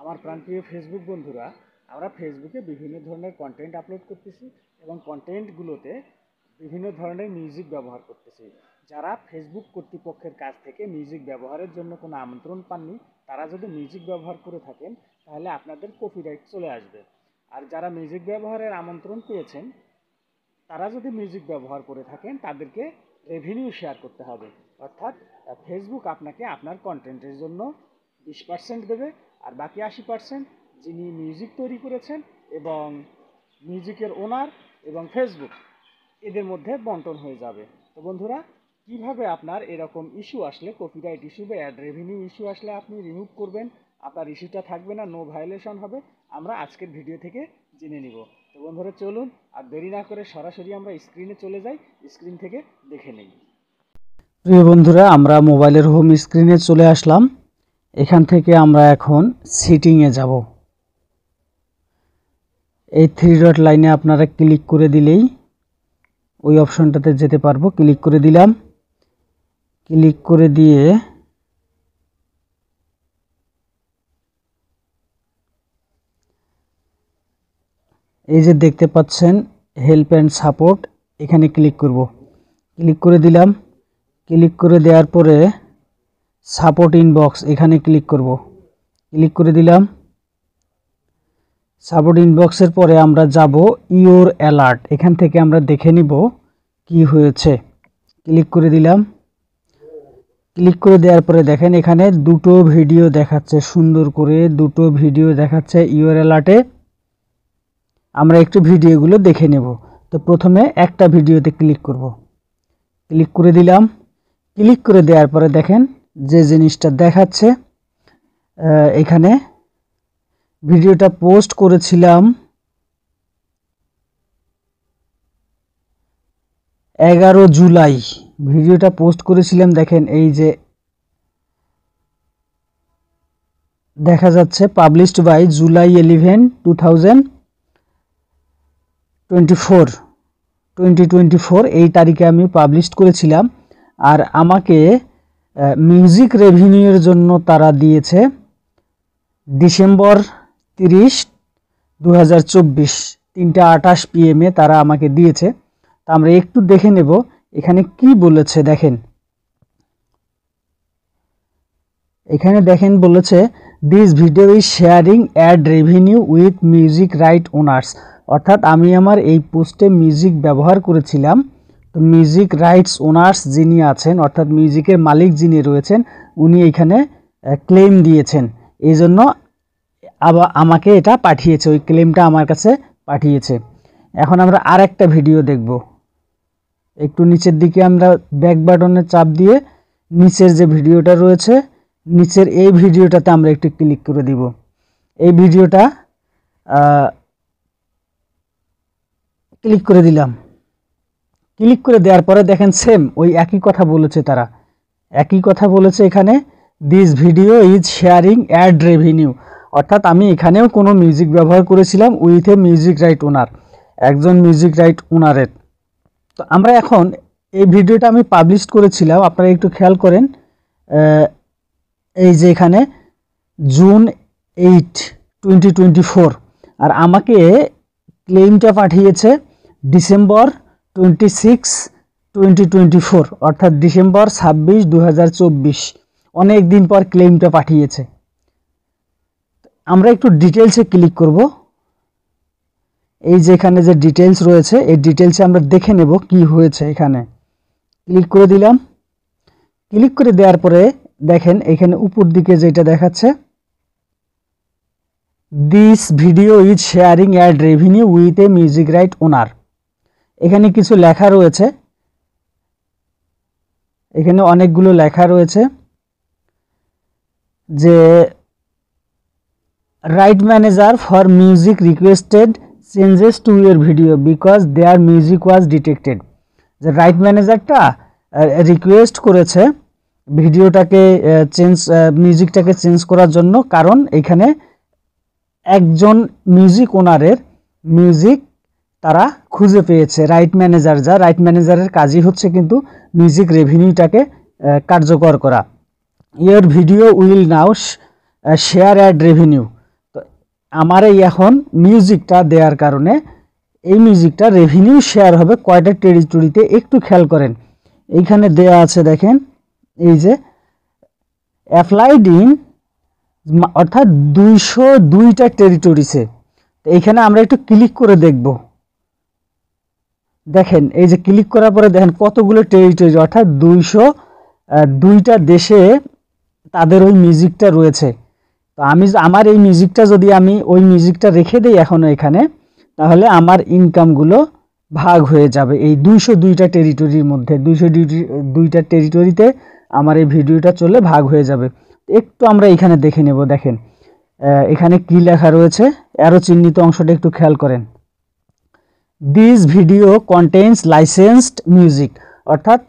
আমার প্রাণপ্রিয় ফেসবুক বন্ধুরা, আমরা ফেসবুকে বিভিন্ন ধরনের কন্টেন্ট আপলোড করতেছি এবং কন্টেন্টগুলোতে বিভিন্ন ধরনের মিউজিক ব্যবহার করতেছি। যারা ফেসবুক কর্তৃপক্ষের কাছ থেকে মিউজিক ব্যবহারের জন্য কোনো আমন্ত্রণ পাননি, তারা যদি মিউজিক ব্যবহার করে থাকেন তাহলে আপনাদের কপিরাইট চলে আসবে। আর যারা মিউজিক ব্যবহারের আমন্ত্রণ পেয়েছেন, তারা যদি মিউজিক ব্যবহার করে থাকেন তাদেরকে রেভিনিউ শেয়ার করতে হবে। অর্থাৎ ফেসবুক আপনাকে আপনার কন্টেন্টের জন্য 20% দেবে, আর বাকি 80% যিনি মিউজিক তৈরি করেছেন এবং মিউজিকের ওনার এবং ফেসবুক এদের মধ্যে বন্টন হয়ে যাবে। তো বন্ধুরা, কিভাবে আপনার এরকম ইস্যু আসলে, কপিরাইট ইস্যু বা অ্যাড রেভিনিউ ইস্যু আসলে আপনি রিমুভ করবেন, আপনার ইস্যুটা থাকবে না, নো ভায়োলেশন হবে, আমরা আজকের ভিডিও থেকে জেনে নিব। তো বন্ধুরা চলুন আর দেরি না করে সরাসরি আমরা স্ক্রিনে চলে যাই, স্ক্রিন থেকে দেখে নেই। প্রিয় বন্ধুরা, আমরা মোবাইলের হোম স্ক্রিনে চলে আসলাম। এখান থেকে আমরা এখন সেটিংয়ে যাব। এই 3 ডট লাইনে আপনারা ক্লিক করে দিলেই ওই অপশনটাতে যেতে পারবো। ক্লিক করে দিলাম। ক্লিক করে দিয়ে এই যে দেখতে পাচ্ছেন হেল্প অ্যান্ড সাপোর্ট, এখানে ক্লিক করব। ক্লিক করে দিলাম। ক্লিক করে দেওয়ার পরে সাপোর্ট ইনবক্স, এখানে ক্লিক করব। ক্লিক করে দিলাম। সাপোর্ট ইনবক্সের পরে আমরা যাব ইওর অ্যালার্ট, এখান থেকে আমরা দেখে নিব কি হয়েছে। ক্লিক করে দিলাম। ক্লিক করে দেওয়ার পরে দেখেন এখানে দুটো ভিডিও দেখাচ্ছে, সুন্দর করে দুটো ভিডিও দেখাচ্ছে ইওর অ্যালার্টে। আমরা একটু ভিডিওগুলো দেখে নেব। তো প্রথমে একটা ভিডিওতে ক্লিক করব। ক্লিক করে দিলাম। ক্লিক করে দেওয়ার পরে দেখেন যে জিনিসটা দেখাচ্ছে, এখানে ভিডিওটা পোস্ট করেছিলাম 11 জুলাই। ভিডিওটা পোস্ট করেছিলাম, দেখেন এই যে দেখা যাচ্ছে পাবলিশড বাই জুলাই 11, 2024 এই তারিখে আমি পাবলিশ করেছিলাম। আর আমাকে মিউজিক রেভিনিউর জন্য তারা দিয়েছে ডিসেম্বর 30, 2024 3:28 PM তারা আমাকে দিয়েছে। তা আমরা একটু দেখে নেব এখানে কি বলেছে। দেখেন এখানে দেখেন বলেছে this video is sharing ad revenue with music right owners. অর্থাৎ আমি আমার এই পোস্টে মিউজিক ব্যবহার করেছিলাম, তো মিউজিক রাইটস ওনার্স যিনি আছেন, অর্থাৎ মিউজিকের মালিক যিনি রয়েছেন, উনি এখানে ক্লেম দিয়েছেন, এই জন্য আবার আমাকে এটা পাঠিয়েছে, ওই ক্লেমটা আমার কাছে পাঠিয়েছে। এখন আমরা আর একটা ভিডিও দেখব। একটু নিচের দিকে আমরা ব্যাক বাটনে চাপ দিয়ে নিচের যে ভিডিওটা রয়েছে, নিচের এই ভিডিওটাতে আমরা একটু ক্লিক করে দিব। এই ভিডিওটা ক্লিক করে দিলাম। ক্লিক করে দেওয়ার পরে দেখেন সেম ওই একই কথা বলেছে, তারা একই কথা বলেছে এখানে this video is sharing ad revenue. অর্থাৎ আমি এখানেও কোনো মিউজিক ব্যবহার করেছিলাম উইথ এ মিউজিক রাইট ওনার, একজন মিউজিক রাইট ওনারের। তো আমরা এখন এই ভিডিওটা আমি পাবলিশ করেছিলাম, আপনারা একটু খেয়াল করেন, এই যে এখানে জুন 8, 2024, আর আমাকে ক্লেমটা পাঠিয়েছে ডিসেম্বর 26, 2024, অর্থাৎ ডিসেম্বর 26, 2024, অনেক দিন পর ক্লেমটা পাঠিয়েছে। আমরা একটু ডিটেলসে ক্লিক করব। এই যে এখানে যে ডিটেলস রয়েছে, এই ডিটেলসে আমরা দেখে নেব কি হয়েছে। এখানে ক্লিক করে দিলাম। ক্লিক করে দেওয়ার পরে দেখেন এখানে উপর দিকে যেটা দেখাচ্ছে this video is sharing ad revenue with a music right owner. এখানে কিছু লেখা রয়েছে, এখানে অনেকগুলো লেখা রয়েছে যে right manager for music requested changes to your video because their music was detected. যে রাইট ম্যানেজারটা রিকোয়েস্ট করেছে ভিডিওটাকে মিউজিকটাকে চেঞ্জ করার জন্য, কারণ এখানে একজন মিউজিক ওনারের মিউজিক তারা খুঁজে পেয়েছে। রাইট ম্যানেজার, যা রাইট ম্যানেজারের কাজই হচ্ছে কিন্তু মিউজিক রেভিনিউটাকে কার্যকর করা। Your video will now share add revenue, আমার এই এখন মিউজিকটা দেওয়ার কারণে এই মিউজিকটা রেভিনিউ শেয়ার হবে কয়টা টেরিটরিতে একটু খেয়াল করেন। এইখানে দেয়া আছে দেখেন, এই যে অ্যাপ্লাইড ইন, অর্থাৎ 202টা টেরিটরিসে। তো এইখানে আমরা একটু ক্লিক করে দেখব। দেখেন এই যে ক্লিক করার পরে দেখেন কতগুলো টেরিটরি, অর্থাৎ 202টা দেশে তাদের ওই মিউজিকটা রয়েছে। তো আমার এই মিউজিকটা যদি আমি ওই মিউজিকটা রেখে দিই এখনও এখানে, তাহলে আমার ইনকামগুলো ভাগ হয়ে যাবে এই 202টা টেরিটরির মধ্যে। 202টা টেরিটরিতে আমার এই ভিডিওটা চলে ভাগ হয়ে যাবে। একটু আমরা এখানে দেখে নেব। দেখেন এখানে কি লেখা রয়েছে, অ্যারো চিহ্নিত অংশটা একটু খেয়াল করেন। This video contains licensed music, অর্থাৎ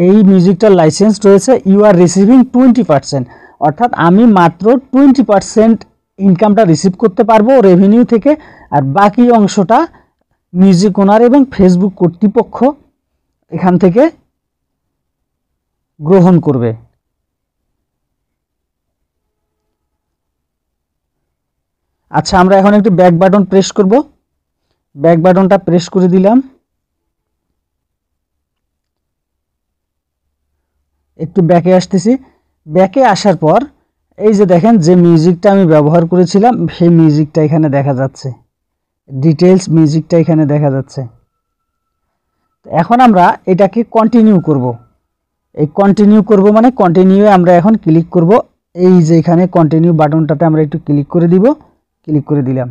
এই মিউজিকটার লাইসেন্স রয়েছে। ইউ আর রিসিভিং 20%, অর্থাৎ আমি মাত্র 20% ইনকামটা রিসিভ করতে পারবো রেভিনিউ থেকে, আর বাকি অংশটা মিউজিক ওনার এবং ফেসবুক কর্তৃপক্ষ এখান থেকে গ্রহণ করবে। আচ্ছা, আমরা এখন একটু ব্যাক বাটন প্রেস করব। ব্যাক বাটনটা প্রেস করে দিলাম। একটু ব্যাকে আসতেছি। ব্যাকে আসার পর এই যে দেখেন যে মিউজিকটা আমি ব্যবহার করেছিলাম সেই মিউজিকটা এখানে দেখা যাচ্ছে, ডিটেলস মিউজিকটা এখানে দেখা যাচ্ছে। এখন আমরা এটাকে কন্টিনিউ করব। এই কন্টিনিউ করব মানে কন্টিনিউয়ে আমরা এখন ক্লিক করব। এই যে এখানে কন্টিনিউ বাটনটাতে আমরা একটু ক্লিক করে দিব। ক্লিক করে দিলাম।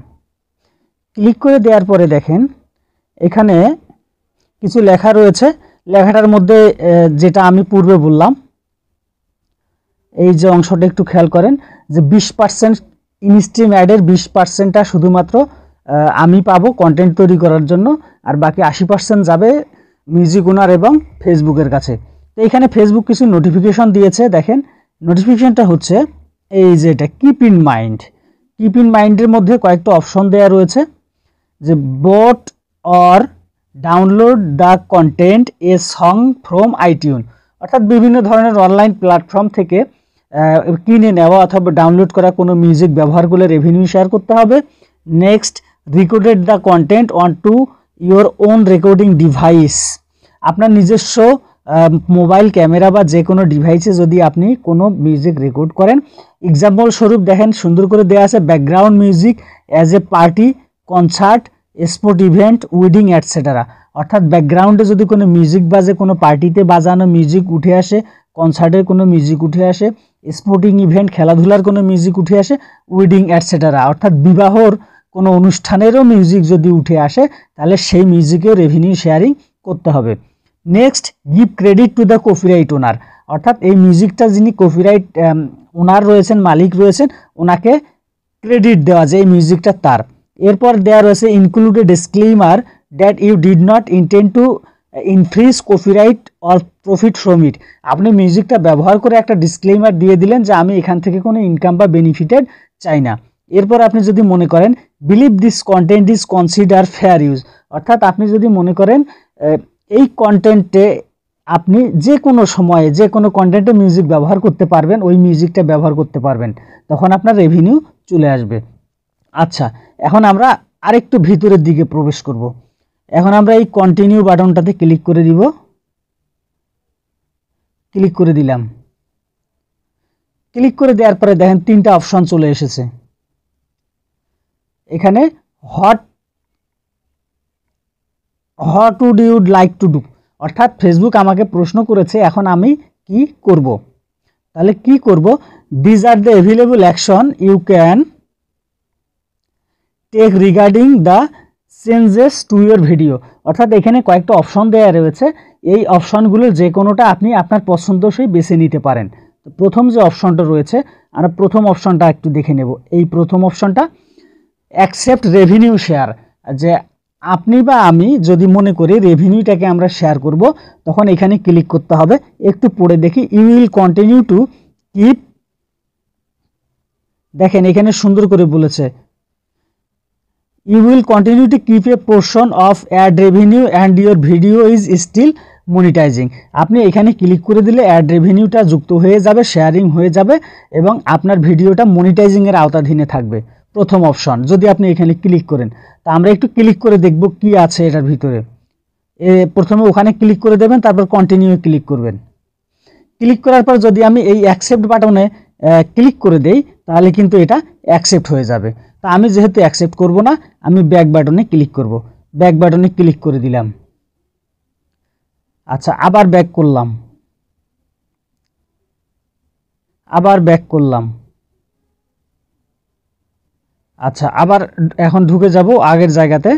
ক্লিক করে দেওয়ার পরে দেখেন এখানে কিছু লেখা রয়েছে। লেখাটার মধ্যে যেটা আমি পূর্বে বললাম, এই যে অংশটা একটু খেয়াল করেন যে 20% ইনস্ট্রিম অ্যাডের 20%টা শুধুমাত্র আমি পাবো কন্টেন্ট তৈরি করার জন্য, আর বাকি 80% যাবে মিউজিক ওনার এবং ফেসবুকের কাছে। তো এখানে ফেসবুক কিছু নোটিফিকেশন দিয়েছে। দেখেন নোটিফিকেশনটা হচ্ছে এই যে এটা keep in mind. Keep in মাইন্ডের মধ্যে কয়েকটা অপশন দেওয়া রয়েছে, যে vote or download the content a song from iTunes, অর্থাৎ বিভিন্ন ধরনের অনলাইন প্ল্যাটফর্ম থেকে কিনে নেওয়া অথবা ডাউনলোড করা কোনো মিউজিক ব্যবহার করলে রেভিনিউ শেয়ার করতে হবে। Next, recorded the content on to your own recording device, আপনার নিজস্ব মোবাইল ক্যামেরা বা যে কোনো ডিভাইসে যদি আপনি কোনো মিউজিক রেকর্ড করেন। এক্সাম্পল স্বরূপ দেখেন সুন্দর করে দেওয়া আছে, background music as a party, concert, sport event, wedding etcetera, অর্থাৎ ব্যাকগ্রাউন্ডে যদি কোনো মিউজিক বাজে, কোনো পার্টিতে বাজানো মিউজিক উঠে আসে, কনসার্টের কোনো মিউজিক উঠে আসে, স্পোর্টিং ইভেন্ট খেলাধুলার কোনো মিউজিক উঠে আসে, ওয়েডিং অ্যাটসেট্রা, অর্থাৎ বিবাহর কোনো অনুষ্ঠানেরও মিউজিক যদি উঠে আসে তাহলে সেই মিউজিকেও রেভিনিউ শেয়ারিং করতে হবে। Next, give credit to the copyright owner, অর্থাৎ এই মিউজিকটা যিনি কপিরাইট ওনার রয়েছেন, মালিক রয়েছেন, ওনাকে ক্রেডিট দেওয়া যায় এই মিউজিকটা তার। এরপর দেওয়া রয়েছে include a disclaimer that you did not intend to infringe copyright or profit from it, আপনি মিউজিকটা ব্যবহার করে একটা ডিসক্লেইমার দিয়ে দিলেন যে আমি এখান থেকে কোনো ইনকাম বা বেনিফিটেড চাই না। এরপর আপনি যদি মনে করেন believe this content is consider fair use, অর্থাৎ আপনি যদি মনে করেন এই কন্টেন্টে আপনি যে কোনো সময়ে যে কোনো কন্টেন্টে মিউজিক ব্যবহার করতে পারবেন, ওই মিউজিকটা ব্যবহার করতে পারবেন, তখন আপনার রেভিনিউ চলে আসবে। আচ্ছা, এখন আমরা আরেকটু ভিতরের দিকে প্রবেশ করব। এখন আমরা এই কন্টিনিউ বাটনটাতে ক্লিক করে দিব। ক্লিক করে দিলাম। ক্লিক করে দেওয়ার পরে দেখেন তিনটা অপশন চলে এসেছে। এখানে what would you like to do, অর্থাৎ ফেসবুক আমাকে প্রশ্ন করেছে এখন আমি কি করব। তাহলে কি করব, these are the available action you can take regarding the changes to your video, অর্থাৎ এখানে কয়েকটা অপশন দেওয়া রয়েছে, এই অপশনগুলোর যে কোনোটা আপনি আপনার পছন্দসই বেছে নিতে পারেন। তো প্রথম যে অপশনটা রয়েছে, আমরা প্রথম অপশনটা একটু দেখে নেব। এই প্রথম অপশনটা অ্যাকসেপ্ট রেভিনিউ শেয়ার, যে আপনি বা আমি যদি মনে করি রেভিনিউটাকে আমরা শেয়ার করব, তখন এখানে ক্লিক করতে হবে। একটু পড়ে দেখি, you will continue to keep, দেখেন এখানে সুন্দর করে বলেছে, you will continue to keep a portion of ad revenue and your video is still monetizing, আপনি এখানে ক্লিক করে দিলে অ্যাড রেভিনিউটা যুক্ত হয়ে যাবে, শেয়ারিং হয়ে যাবে এবং আপনার ভিডিওটা মনিটাইজিং এর আওতাধীনে থাকবে। প্রথম অপশন, যদি আপনি এখানে ক্লিক করেন, তা আমরা একটু ক্লিক করে দেখব কি আছে এটার ভিতরে। প্রথমে ওখানে ক্লিক করে দেবেন, তারপর কন্টিনিউ ক্লিক করবেন। ক্লিক করার পর যদি আমি এই অ্যাকসেপ্ট বাটনে ক্লিক করে দেই, তাহলে কিন্তু এটা অ্যাকসেপ্ট হয়ে যাবে। তা আমি যেহেতু অ্যাকসেপ্ট করব না, আমি ব্যাক বাটনে ক্লিক করব। ব্যাক বাটনে ক্লিক করে দিলাম। আচ্ছা, আবার ব্যাক করলাম, আবার ব্যাক করলাম। আচ্ছা, আবার এখন ঢুকে যাব আগের জায়গাতে।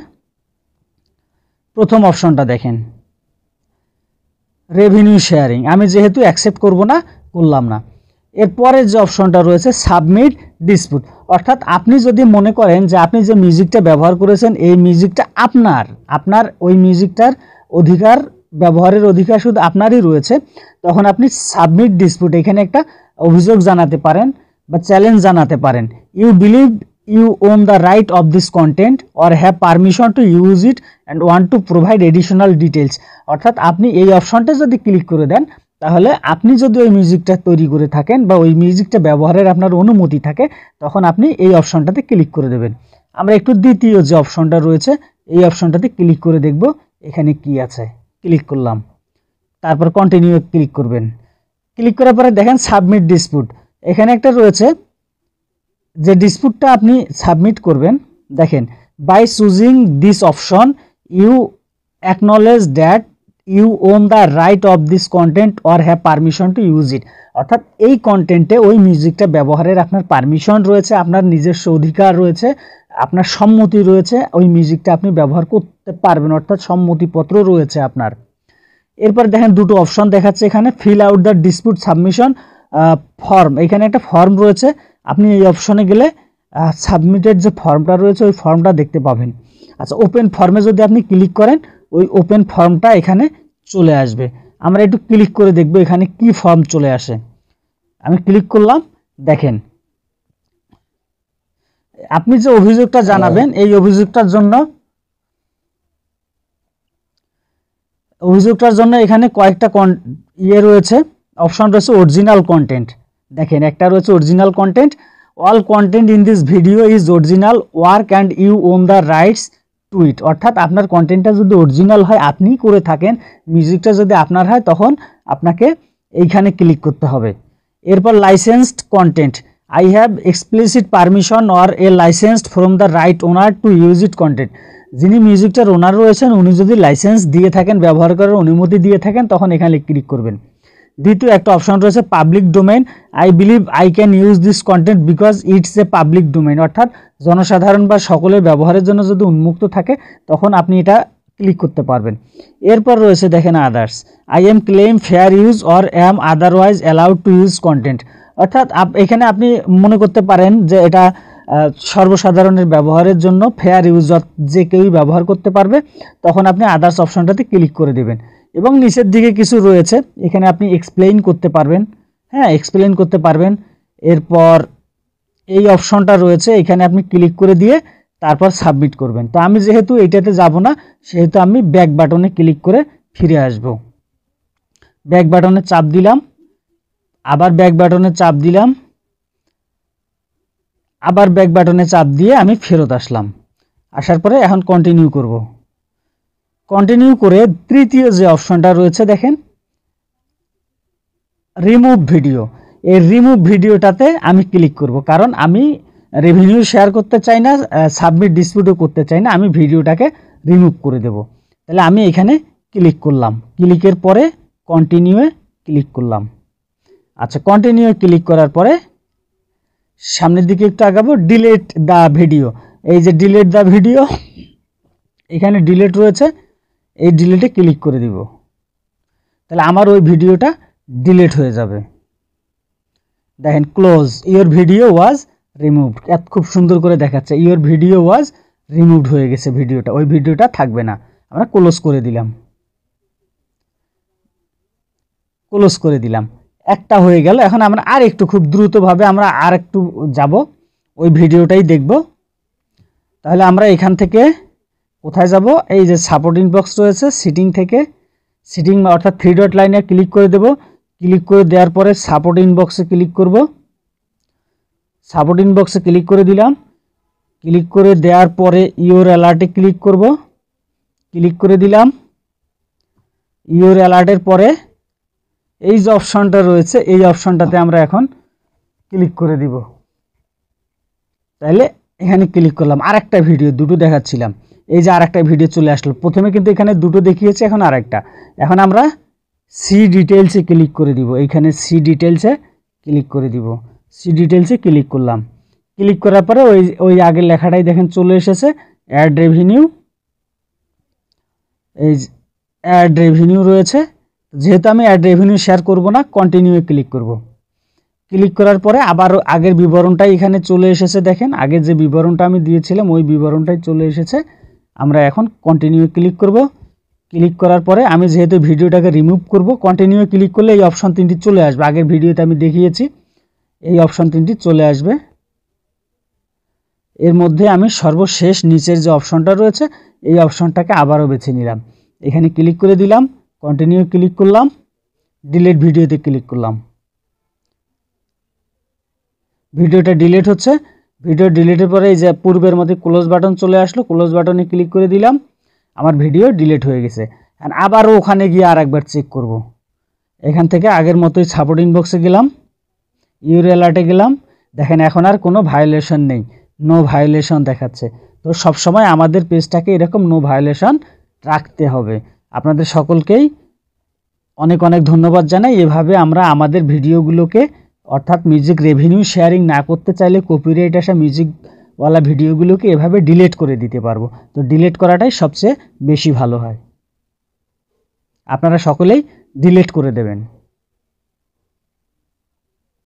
প্রথম অপশনটা দেখেন, রেভিনিউ শেয়ারিং, আমি যেহেতু অ্যাকসেপ্ট করব না, করলাম না। এরপরে যে অপশনটা রয়েছে সাবমিট ডিসপুট, অর্থাৎ আপনি যদি মনে করেন যে আপনি যে মিউজিকটা ব্যবহার করেছেন এই মিউজিকটা আপনার ওই মিউজিকটার অধিকার, ব্যবহারের অধিকার শুধু আপনারই রয়েছে, তখন আপনি সাবমিট ডিসপুট এখানে একটা অভিযোগ জানাতে পারেন বা চ্যালেঞ্জ জানাতে পারেন। You believe you own the right of this content or have permission to use it and want to provide additional details, অর্থাৎ আপনি এই অপশনটা যদি ক্লিক করে দেন, তাহলে আপনি যদি ওই মিউজিকটা তৈরি করে থাকেন বা ওই মিউজিকটা ব্যবহারের আপনার অনুমতি থাকে, তখন আপনি এই অপশনটাতে ক্লিক করে দেবেন। আমরা একটু দ্বিতীয় যে অপশনটা রয়েছে এই অপশনটাতে ক্লিক করে দেখব এখানে কি আছে। ক্লিক করলাম, তারপর কন্টিনিউ ক্লিক করবেন। ক্লিক করার পরে দেখেন সাবমিট ডিসপুট, এখানে একটা রয়েছে যে ডিসপুটটা আপনি সাবমিট করবেন। দেখেন, by choosing this option you acknowledge that you own the right of this content or have permission to use it, অর্থাৎ এই কন্টেন্টে ওই মিউজিকটা ব্যবহারের আপনার পারমিশন রয়েছে, আপনার নিজস্ব অধিকার রয়েছে, আপনার সম্মতি রয়েছে, ওই মিউজিকটা আপনি ব্যবহার করতে পারবেন, অর্থাৎ সম্মতিপত্র রয়েছে আপনার। এরপর দেখেন দুটো অপশন দেখাচ্ছে এখানে, fill out the dispute submission form, এখানে একটা ফর্ম রয়েছে, আপনি এই অপশনে গেলে সাবমিটেড যে ফর্মটা রয়েছে ওই ফর্মটা দেখতে পাবেন। আচ্ছা, ওপেন ফর্মে যদি আপনি ক্লিক করেন, ওই ওপেন ফর্মটা এখানে চলে আসবে। আমরা একটু ক্লিক করে দেখব এখানে কি ফর্ম চলে আসে। আমি ক্লিক করলাম, দেখেন আপনি যে অভিযোগটা জানাবেন এই অভিযোগটার জন্য এখানে কয়েকটা রয়েছে, অপশন রয়েছে অরিজিনাল কন্টেন্ট। দেখেন একটা রয়েছে original content, all content in this video is original work and you own the rights to it, অর্থাৎ আপনার কন্টেন্টটা যদি অরিজিনাল হয়, আপনি করে থাকেন, মিউজিকটা যদি আপনার হয়, তখন আপনাকে এইখানে ক্লিক করতে হবে। এরপর licensed content, I have explicit permission or a licensed from the right owner two use it content, যিনি মিউজিকটার ওনার রয়েছেন উনি যদি লাইসেন্স দিয়ে থাকেন, ব্যবহার করার অনুমতি দিয়ে থাকেন, তখন এখানে ক্লিক করবেন। দ্বিতীয় একটা অপশন রয়েছে public domain, I believe I can use this content because it's a public domain, অর্থাৎ জনসাধারণ বা সকলের ব্যবহারের জন্য যদি উন্মুক্ত থাকে তখন আপনি এটা ক্লিক করতে পারবেন। এরপর রয়েছে দেখেন others, I am claim fair use or am otherwise allowed to use content, অর্থাৎ এখানে আপনি মনে করতে পারেন যে এটা সর্বসাধারণের ব্যবহারের জন্য ফেয়ার ইউজ, যে কেউই ব্যবহার করতে পারবে, তখন আপনি আদার্স অপশনটাতে ক্লিক করে দেবেন। এবং নিচের দিকে কিছু রয়েছে, এখানে আপনি এক্সপ্লেইন করতে পারবেন, হ্যাঁ এক্সপ্লেইন করতে পারবেন। এরপর এই অপশনটা রয়েছে, এখানে আপনি ক্লিক করে দিয়ে তারপর সাবমিট করবেন। তো আমি যেহেতু এইটাতে যাব না, সেহেতু আমি ব্যাক বাটনে ক্লিক করে ফিরে আসব। ব্যাক বাটনে চাপ দিলাম, আবার ব্যাক বাটনে চাপ দিলাম, আবার ব্যাক বাটনে চাপ দিয়ে আমি ফেরত আসলাম। আসার পরে এখন কন্টিনিউ করব। কন্টিনিউ করে তৃতীয় যে অপশনটা রয়েছে দেখেন রিমুভ ভিডিও, এই রিমুভ ভিডিওটাতে আমি ক্লিক করব, কারণ আমি রেভিনিউ শেয়ার করতে চাই না, সাবমিট ডিসপিউটও করতে চাই না, আমি ভিডিওটাকে রিমুভ করে দেব। তাহলে আমি এখানে ক্লিক করলাম, ক্লিকের পরে কন্টিনিউয়ে ক্লিক করলাম। আচ্ছা, কন্টিনিউ ক্লিক করার পরে সামনের দিকে একটু আগাবো, ডিলিট দ্য ভিডিও, এই যে ডিলিট দ্য ভিডিও এখানে ডিলিট রয়েছে, এই ডিলিটে ক্লিক করে দিব, তাহলে আমার ওই ভিডিওটা ডিলিট হয়ে যাবে। দেখেন close, your video was removed, খুব সুন্দর করে দেখাচ্ছে ইওর ভিডিও ওয়াজ রিমুভড হয়ে গেছে, ভিডিওটা ওই ভিডিওটা থাকবে না। আমরা ক্লোজ করে দিলাম, ক্লোজ করে দিলাম, একটা হয়ে গেল। এখন আমরা আর একটু খুব দ্রুতভাবে আমরা আর একটু যাব, ওই ভিডিওটাই দেখব। তাহলে আমরা এখান থেকে কোথায় যাব, এই যে সাপোর্ট ইনবক্স রয়েছে, সিটিং থেকে সিটিং অর্থাৎ 3 ডট লাইনে ক্লিক করে দেব। ক্লিক করে দেওয়ার পরে সাপোর্ট ইনবক্সে ক্লিক করব, সাপোর্ট ইনবক্সে ক্লিক করে দিলাম। ক্লিক করে দেওয়ার পরে ইওর অ্যালার্টে ক্লিক করব। ক্লিক করে দিলাম। ইওর অ্যালার্টের পরে এই যে অপশনটা রয়েছে এই অপশনটাতে আমরা এখন ক্লিক করে দিব। তাহলে এখানে ক্লিক করলাম। আরেকটা ভিডিও দুটো দেখাচ্ছিলাম, এই যে আরেকটা ভিডিও চলে আসলো। প্রথমে কিন্তু এখানে দুটো দেখিয়েছে, এখন আরেকটা। এখন আমরা সি ডিটেলসে ক্লিক করে দিব। এইখানে সি ডিটেলসে ক্লিক করে দিব। সি ডিটেলসে ক্লিক করলাম। ক্লিক করার পরে ওই আগের লেখাটাই দেখেন চলে এসেছে, অ্যাড রেভিনিউ। এই অ্যাড রেভিনিউ রয়েছে। যেহেতু আমি অ্যাড রেভিনিউ শেয়ার করব না, কন্টিনিউয়ে ক্লিক করব। ক্লিক করার পরে আবার আগের বিবরণটাই এখানে চলে এসেছে। দেখেন আগের যে বিবরণটা আমি দিয়েছিলাম ওই বিবরণটাই চলে এসেছে। আমরা এখন কন্টিনিউ ক্লিক করব। ক্লিক করার পরে আমি যেহেতু ভিডিওটাকে রিমুভ করব, কন্টিনিউ ক্লিক করলে এই অপশন তিনটি চলে আসবে। আগের ভিডিওতে আমি দেখিয়েছি এই অপশন তিনটি চলে আসবে। এর মধ্যে আমি সর্বশেষ নিচের যে অপশনটা রয়েছে এই অপশনটাকে আবারও বেছে নিলাম। এখানে ক্লিক করে দিলাম, কন্টিনিউ ক্লিক করলাম, ডিলিট ভিডিওতে ক্লিক করলাম। ভিডিওটা ডিলিট হচ্ছে। ভিডিও ডিলিটের পরে এই যে পূর্বের মধ্যে ক্লোজ বাটন চলে আসলো, ক্লোজ বাটনে ক্লিক করে দিলাম। আমার ভিডিও ডিলিট হয়ে গেছে। আবারও ওখানে গিয়ে আরেকবার চেক করব। এখান থেকে আগের মতোই সাপোর্টিং বক্সে গেলাম, ইউর অ্যালার্টে গেলাম। দেখেন এখন আর কোনো ভায়োলেশন নেই, নো ভায়োলেশন দেখাচ্ছে। তো সবসময় আমাদের পেজটাকে এরকম নো ভায়োলেশন রাখতে হবে। আপনাদের সকলকেই অনেক অনেক ধন্যবাদ জানাই। এভাবে আমরা আমাদের ভিডিওগুলোকে, অর্থাৎ মিউজিক রেভিনিউ শেয়ারিং না করতে চাইলে কপিরাইট আসা মিউজিকওয়ালা ভিডিওগুলোকে এভাবে ডিলিট করে দিতে পারবো। তো ডিলিট করাটাই সবচেয়ে বেশি ভালো হয়। আপনারা সকলেই ডিলিট করে দেবেন।